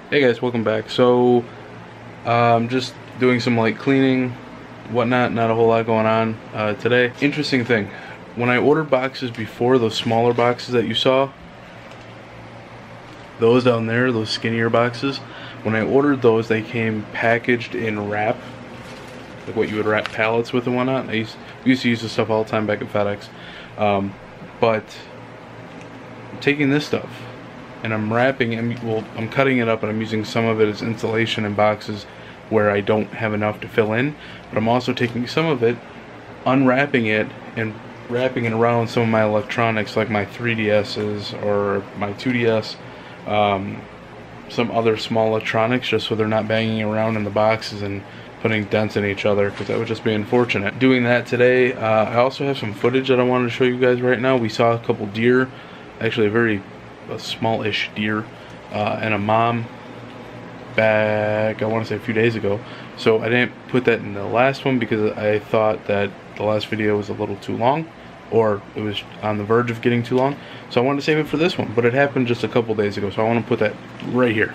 Hey guys, welcome back. So, just doing some light cleaning, whatnot, not a whole lot going on today. Interesting thing, when I ordered boxes before, those smaller boxes that you saw, those down there, those skinnier boxes, when I ordered those, they came packaged in wrap, like what you would wrap pallets with and whatnot. We used to use this stuff all the time back at FedEx. But I'm taking this stuff and I'm wrapping it, well, I'm cutting it up and I'm using some of it as insulation in boxes where I don't have enough to fill in, but I'm also taking some of it, unwrapping it, and wrapping it around some of my electronics like my 3DS's or my 2DS, some other small electronics, just so they're not banging around in the boxes and putting dents in each other, because that would just be unfortunate. Doing that today. I also have some footage that I wanted to show you guys right now. We saw a couple deer, actually a small-ish deer, and a mom back, I want to say a few days ago. So I didn't put that in the last one because I thought that the last video was a little too long, or it was on the verge of getting too long. So I wanted to save it for this one, but it happened just a couple days ago, so I want to put that right here.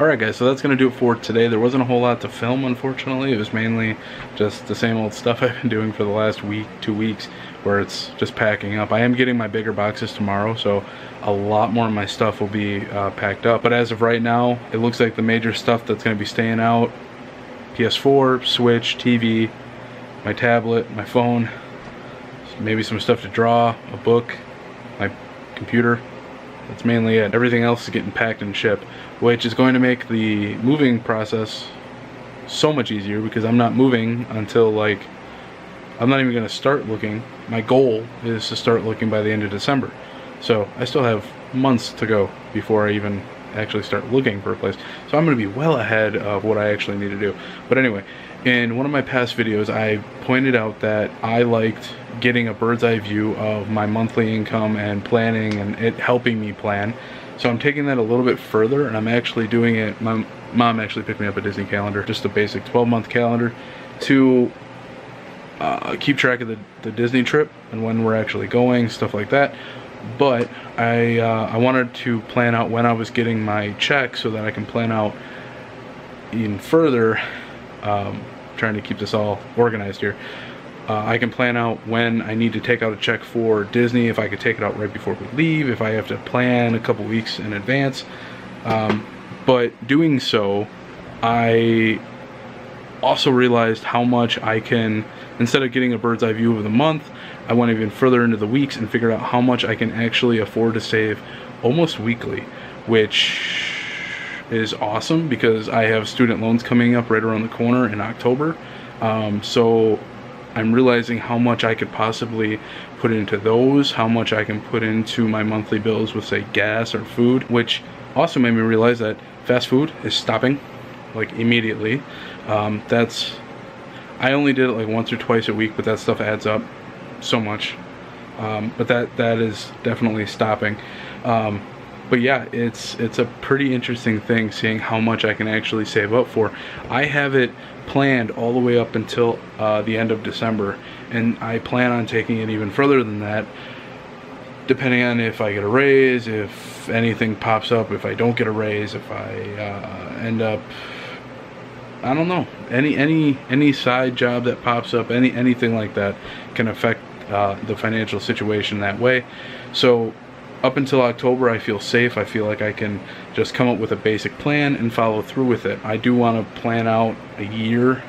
Alright guys, so that's going to do it for today. There wasn't a whole lot to film, unfortunately. It was mainly just the same old stuff I've been doing for the last week, 2 weeks, where it's just packing up. I am getting my bigger boxes tomorrow, so a lot more of my stuff will be packed up. But as of right now, it looks like the major stuff that's going to be staying out: PS4, Switch, TV, my tablet, my phone, maybe some stuff to draw, a book, my computer. That's mainly it. Everything else is getting packed and shipped, which is going to make the moving process so much easier, because I'm not moving until, like, I'm not even going to start looking. My goal is to start looking by the end of December. So I still have months to go before I even actually start looking for a place. So I'm going to be well ahead of what I actually need to do. But anyway, in one of my past videos, I pointed out that I liked getting a bird's eye view of my monthly income and planning, and it helping me plan. So I'm taking that a little bit further, and I'm actually doing it. My mom actually picked me up a Disney calendar, just a basic 12-month calendar, to keep track of the Disney trip and when we're actually going, stuff like that. But I wanted to plan out when I was getting my check, so that I can plan out even further, trying to keep this all organized here. I can plan out when I need to take out a check for Disney, if I could take it out right before we leave, if I have to plan a couple weeks in advance. But doing so, I also realized how much I can, instead of getting a bird's eye view of the month, I went even further into the weeks and figured out how much I can actually afford to save almost weekly, which is awesome because I have student loans coming up right around the corner in October. So I'm realizing how much I could possibly put into those, how much I can put into my monthly bills with, say, gas or food, which also made me realize that fast food is stopping, like, immediately. I only did it like once or twice a week, but that stuff adds up so much. But that is definitely stopping. But yeah, it's a pretty interesting thing seeing how much I can actually save up for. I have it planned all the way up until the end of December, and I plan on taking it even further than that, depending on if I get a raise, if anything pops up, if I don't get a raise, if I end up, I don't know, any side job that pops up, anything like that can affect the financial situation that way. So up until October, I feel safe. I feel like I can just come up with a basic plan and follow through with it. I do want to plan out a year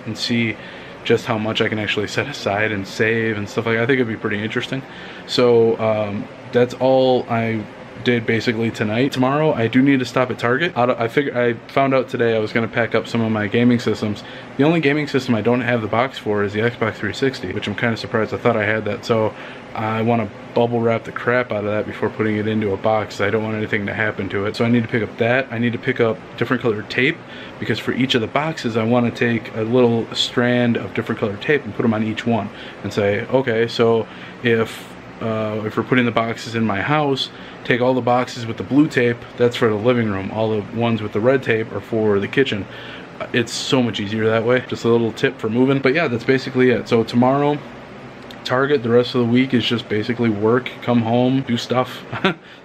and see just how much I can actually set aside and save and stuff like that. I think it'd be pretty interesting. So that's all I did basically tonight. Tomorrow I do need to stop at Target. I found out today I was going to pack up some of my gaming systems. The only gaming system I don't have the box for is the Xbox 360, which I'm kind of surprised. I thought I had that, so I want to bubble wrap the crap out of that before putting it into a box. I don't want anything to happen to it, so I need to pick up that. I need to pick up different colored tape, because for each of the boxes I want to take a little strand of different colored tape and put them on each one and say, okay, so if we're putting the boxes in my house, take all the boxes with the blue tape, that's for the living room. All the ones with the red tape are for the kitchen. It's so much easier that way. Just a little tip for moving. But yeah, that's basically it. So tomorrow, Target. The rest of the week is just basically work, come home, do stuff.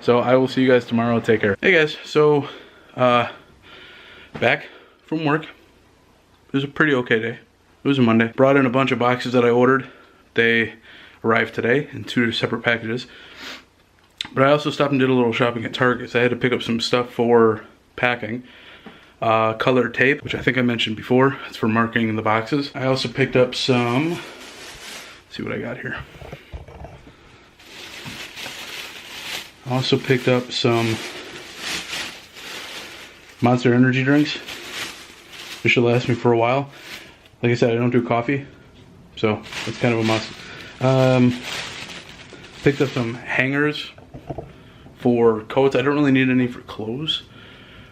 So I will see you guys tomorrow. Take care. Hey guys, so back from work. It was a pretty okay day. It was a Monday. Brought in a bunch of boxes that I ordered. They arrived today in 2 separate packages. But I also stopped and did a little shopping at Target. So I had to pick up some stuff for packing. Colored tape, which I think I mentioned before. It's for marking the boxes. I also picked up some, let's see what I got here. I also picked up some Monster energy drinks. This should last me for a while. Like I said, I don't do coffee, so it's kind of a must. Picked up some hangers for coats. I don't really need any for clothes,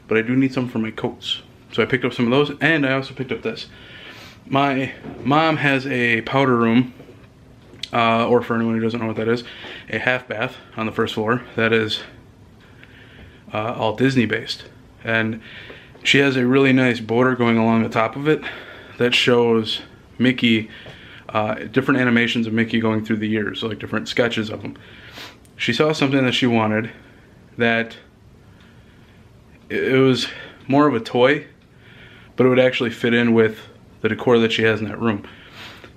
but I do need some for my coats. So I picked up some of those, and I also picked up this. My mom has a powder room, or for anyone who doesn't know what that is, a half bath on the first floor that is all Disney based. And she has a really nice border going along the top of it that shows Mickey, different animations of Mickey going through the years, like different sketches of him. She saw something that she wanted that it was more of a toy, but it would actually fit in with the decor that she has in that room.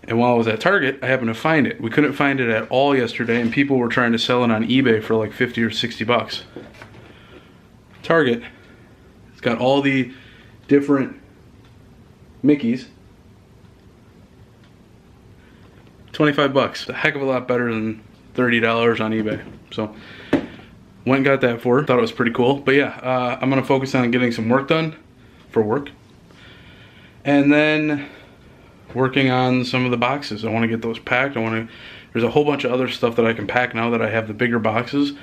And while I was at Target, I happened to find it. We couldn't find it at all yesterday, and people were trying to sell it on eBay for like 50 or 60 bucks. Target, it's got all the different Mickeys. 25 bucks, a heck of a lot better than $30 on eBay. So went and got that for her. Thought it was pretty cool. But yeah, I'm gonna focus on getting some work done for work, and then working on some of the boxes. I want to get those packed. There's a whole bunch of other stuff that I can pack now that I have the bigger boxes.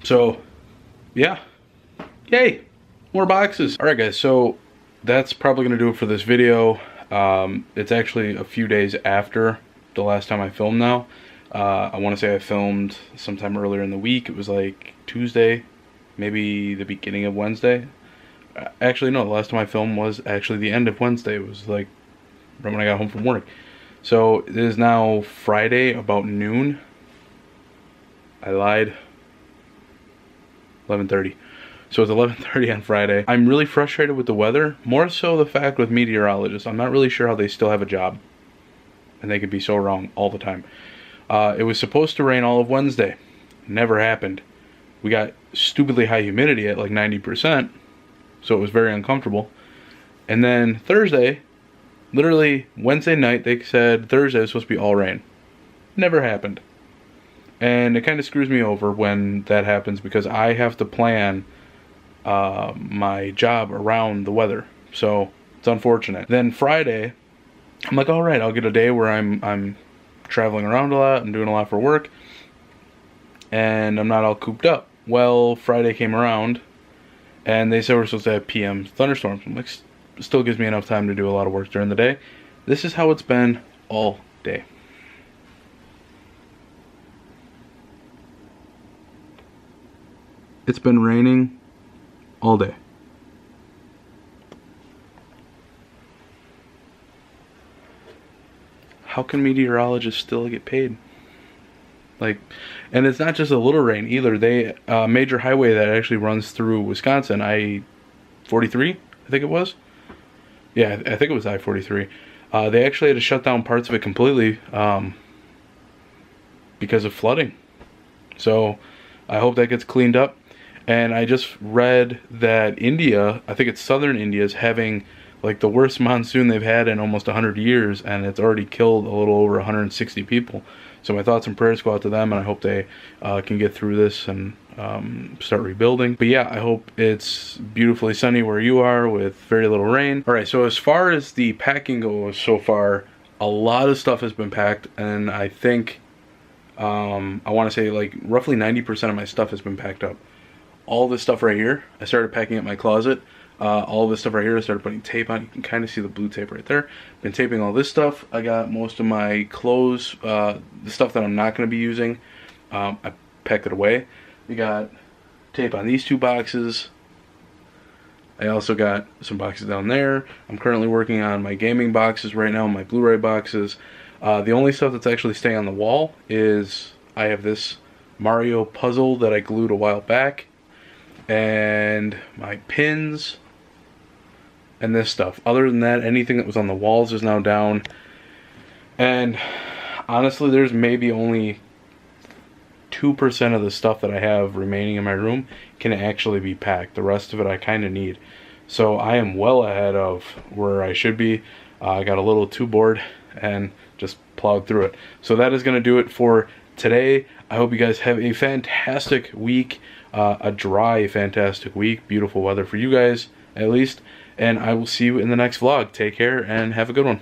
So yeah, yay, more boxes. All right guys, so that's probably gonna do it for this video. It's actually a few days after the last time I filmed now. I want to say I filmed sometime earlier in the week. It was like Tuesday, maybe the beginning of Wednesday. Actually, no, the last time I filmed was actually the end of Wednesday. It was like right when I got home from work. So it is now Friday about noon. I lied. 11:30. So it's 11:30 on Friday. I'm really frustrated with the weather. More so the fact with meteorologists. I'm not really sure how they still have a job. And they could be so wrong all the time. It was supposed to rain all of Wednesday. Never happened. We got stupidly high humidity at like 90%. So it was very uncomfortable. And then Thursday, literally Wednesday night, they said Thursday was supposed to be all rain. Never happened. And it kind of screws me over when that happens, because I have to plan my job around the weather. So it's unfortunate. Then Friday, I'm like, all right, I'll get a day where I'm traveling around a lot and doing a lot for work, and I'm not all cooped up. Well, Friday came around, and they said we're supposed to have PM thunderstorms. I'm like, still gives me enough time to do a lot of work during the day. This is how it's been all day. It's been raining all day. How can meteorologists still get paid? Like, and it's not just a little rain either. They, major highway that actually runs through Wisconsin, I-43, I think it was. Yeah, I think it was I-43. They actually had to shut down parts of it completely because of flooding. So I hope that gets cleaned up. And I just read that India, I think it's southern India, is having like the worst monsoon they've had in almost 100 years, and it's already killed a little over 160 people. So my thoughts and prayers go out to them, and I hope they can get through this, and start rebuilding. But yeah, I hope it's beautifully sunny where you are with very little rain. All right, so as far as the packing goes so far, a lot of stuff has been packed, and I think I want to say like roughly 90% of my stuff has been packed up. All this stuff right here, I started packing up my closet. All this stuff right here, I started putting tape on. You can kind of see the blue tape right there. Been taping all this stuff. I got most of my clothes, the stuff that I'm not going to be using, I packed it away. We got tape on these 2 boxes. I also got some boxes down there. I'm currently working on my gaming boxes right now, my Blu-ray boxes. The only stuff that's actually staying on the wall is I have this Mario puzzle that I glued a while back, and my pins, and this stuff. Other than that, anything that was on the walls is now down. And honestly, there's maybe only 2% of the stuff that I have remaining in my room can actually be packed. The rest of it I kind of need. So I am well ahead of where I should be. I got a little too bored and just plowed through it. So that is going to do it for today. I hope you guys have a fantastic week. A dry, fantastic week. Beautiful weather for you guys, at least. And I will see you in the next vlog. Take care and have a good one.